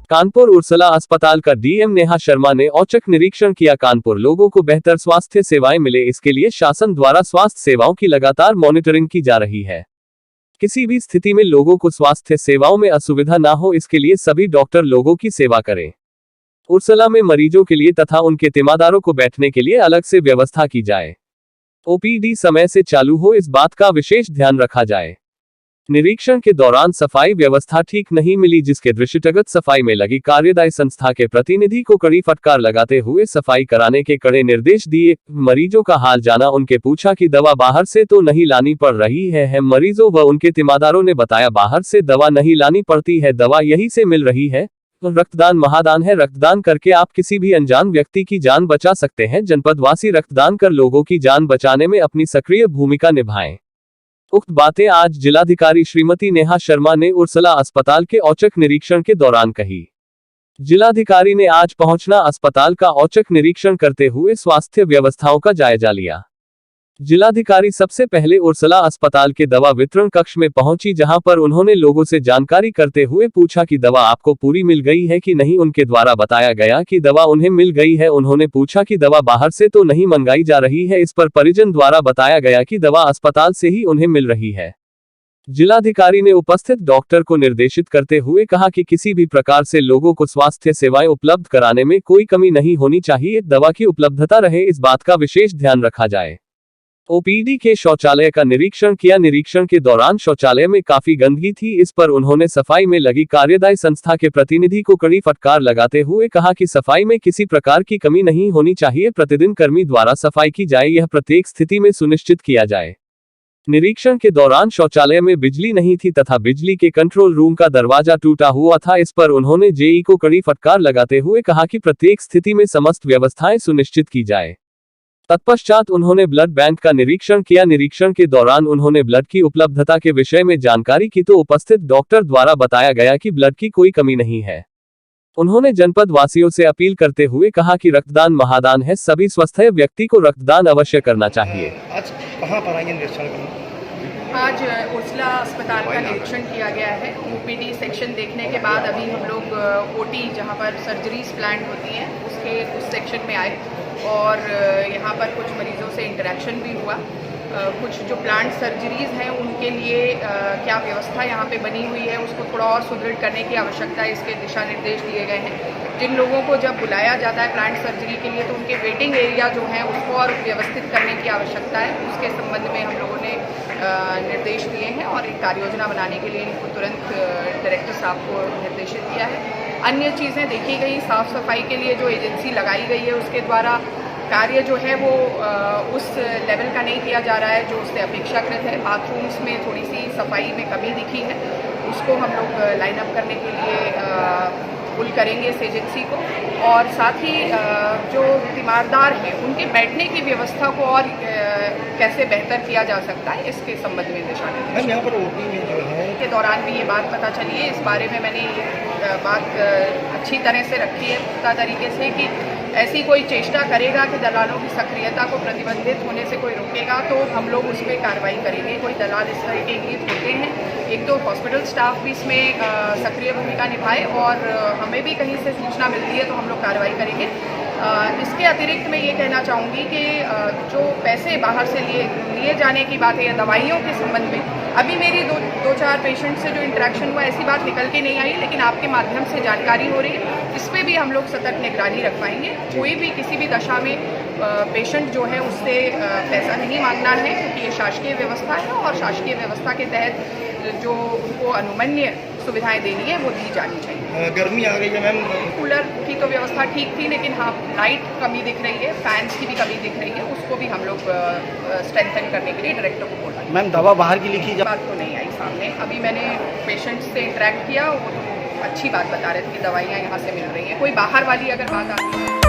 Kanpur Ursula अस्पताल का DM Neha Sharma ने औचक निरीक्षण किया। कानपुर लोगों को बेहतर स्वास्थ्य सेवाएं मिले, इसके लिए शासन द्वारा स्वास्थ्य सेवाओं की लगातार मॉनिटरिंग की जा रही है। किसी भी स्थिति में लोगों को स्वास्थ्य सेवाओं में असुविधा ना हो, इसके लिए सभी डॉक्टर लोगों की सेवा करें। उर्सला में मरीजों के लिए तथा उनके तीमारदारों को बैठने के लिए अलग से व्यवस्था की जाए। ओपीडी समय से चालू हो, इस बात का विशेष ध्यान रखा जाए। निरीक्षण के दौरान सफाई व्यवस्था ठीक नहीं मिली, जिसके दृष्टिगत सफाई में लगी कार्यदायी संस्था के प्रतिनिधि को कड़ी फटकार लगाते हुए सफाई कराने के कड़े निर्देश दिए। मरीजों का हाल जाना, उनके पूछा कि दवा बाहर से तो नहीं लानी पड़ रही है। मरीजों व उनके तीमारदारों ने बताया बाहर से दवा नहीं लानी पड़ती है, दवा यहीं से मिल रही है। रक्तदान महादान है, रक्तदान करके आप किसी भी अनजान व्यक्ति की जान बचा सकते हैं। जनपदवासी रक्तदान कर लोगों की जान बचाने में अपनी सक्रिय भूमिका निभाएं। उक्त बातें आज जिलाधिकारी श्रीमती नेहा शर्मा ने उर्सला अस्पताल के औचक निरीक्षण के दौरान कही। जिलाधिकारी ने आज पहुंचना अस्पताल का औचक निरीक्षण करते हुए स्वास्थ्य व्यवस्थाओं का जायजा लिया। जिलाधिकारी सबसे पहले उर्सला अस्पताल के दवा वितरण कक्ष में पहुंची, जहां पर उन्होंने लोगों से जानकारी करते हुए पूछा कि दवा आपको पूरी मिल गई है कि नहीं। उनके द्वारा बताया गया कि दवा उन्हें मिल गई है। उन्होंने पूछा कि दवा बाहर से तो नहीं मंगाई जा रही है। इस पर परिजन द्वारा बताया गया कि दवा अस्पताल से ही उन्हें मिल रही है। जिलाधिकारी ने उपस्थित डॉक्टर को निर्देशित करते हुए कहा कि किसी भी प्रकार से लोगों को स्वास्थ्य सेवाएं उपलब्ध कराने में कोई कमी नहीं होनी चाहिए। दवा की उपलब्धता रहे, इस बात का विशेष ध्यान रखा जाए। ओपीडी के शौचालय का निरीक्षण किया। निरीक्षण के दौरान शौचालय में काफी गंदगी थी, इस पर उन्होंने सफाई में लगी कार्यदायी संस्था के प्रतिनिधि को कड़ी फटकार लगाते हुए कहा कि सफाई में किसी प्रकार की कमी नहीं होनी चाहिए। प्रतिदिन कर्मी द्वारा सफाई की जाए, यह प्रत्येक स्थिति में सुनिश्चित किया जाए। निरीक्षण के दौरान शौचालय में बिजली नहीं थी तथा बिजली के कंट्रोल रूम का दरवाजा टूटा हुआ था। इस पर उन्होंने जेई को कड़ी फटकार लगाते हुए कहा कि प्रत्येक स्थिति में समस्त व्यवस्थाएं सुनिश्चित की जाए। तत्पश्चात उन्होंने ब्लड बैंक का निरीक्षण किया। निरीक्षण के दौरान उन्होंने ब्लड की उपलब्धता के विषय में जानकारी की तो उपस्थित डॉक्टर द्वारा बताया गया कि ब्लड की कोई कमी नहीं है। उन्होंने जनपद वासियों से अपील करते हुए कहा कि रक्तदान महादान है, सभी स्वस्थ व्यक्ति को रक्तदान अवश्य करना चाहिए। आज कहां पर आएंगे निरीक्षण करने? आज उर्सला अस्पताल का निरीक्षण किया गया है। ओपीडी सेक्शन देखने के बाद अभी हम लोग ओटी, जहां पर सर्जरीज प्लान होती हैं, उस सेक्शन में आए और यहाँ पर कुछ मरीजों से इंटरेक्शन भी हुआ। कुछ जो प्लांट सर्जरीज हैं उनके लिए क्या व्यवस्था यहाँ पे बनी हुई है, उसको थोड़ा और सुदृढ़ करने की आवश्यकता है, इसके दिशा निर्देश दिए गए हैं। जिन लोगों को जब बुलाया जाता है प्लांट सर्जरी के लिए, तो उनके वेटिंग एरिया जो है उसको और व्यवस्थित करने की आवश्यकता है। उसके संबंध में हम लोगों ने निर्देश दिए हैं और एक कार्य योजना बनाने के लिए इनको तुरंत डायरेक्टर साहब को निर्देशित किया है। अन्य चीज़ें देखी गई, साफ़ सफाई के लिए जो एजेंसी लगाई गई है उसके द्वारा कार्य जो है वो उस लेवल का नहीं किया जा रहा है जो उससे अपेक्षाकृत है। बाथरूम्स में थोड़ी सी सफाई में कमी दिखी है, उसको हम लोग लाइन अप करने के लिए पुल करेंगे इस एजेंसी को। और साथ ही जो तीमारदार हैं उनके बैठने की व्यवस्था को और कैसे बेहतर किया जा सकता है, इसके संबंध में दिशा निर्देश यहाँ पर ओटी में जो है के दौरान भी ये बात पता चली है। इस बारे में मैंने बात अच्छी तरह से रखी है, पुख्ता तरीके से, कि ऐसी कोई चेष्टा करेगा कि दलालों की सक्रियता को प्रतिबंधित होने से कोई रोकेगा तो हम लोग उस पर कार्रवाई करेंगे। कोई दलाल इस तरह के इंगित होते हैं, एक तो हॉस्पिटल स्टाफ भी इसमें सक्रिय भूमिका निभाए और हमें भी कहीं से सूचना मिलती है तो हम लोग कार्रवाई करेंगे। इसके अतिरिक्त मैं ये कहना चाहूँगी कि जो पैसे बाहर से लिए जाने की बात है या दवाइयों के संबंध में, अभी मेरी दो चार पेशेंट से जो इंटरेक्शन हुआ ऐसी बात निकल के नहीं आई, लेकिन आपके माध्यम से जानकारी हो रही है। इस पर भी हम लोग सतर्क निगरानी रखवाएंगे। कोई भी किसी भी दशा में पेशेंट जो है उससे पैसा नहीं मांगना है, क्योंकि ये शासकीय व्यवस्था है और शासकीय व्यवस्था के तहत जो उनको अनुमन्य सुविधाएं देनी है वो दी जानी चाहिए। गर्मी आ गई है मैम, कूलर की तो व्यवस्था ठीक थी, लेकिन हाँ लाइट कमी दिख रही है, फैंस की भी कमी दिख रही है, उसको भी हम लोग स्ट्रेंथन करने के लिए डायरेक्टर को बोला। मैम दवा बाहर की लिखी बात तो नहीं आई सामने। अभी मैंने पेशेंट से इंटरेक्ट किया, वो तो अच्छी बात बता रहे थे कि दवाइयाँ यहाँ से मिल रही हैं। कोई बाहर वाली अगर बात आती है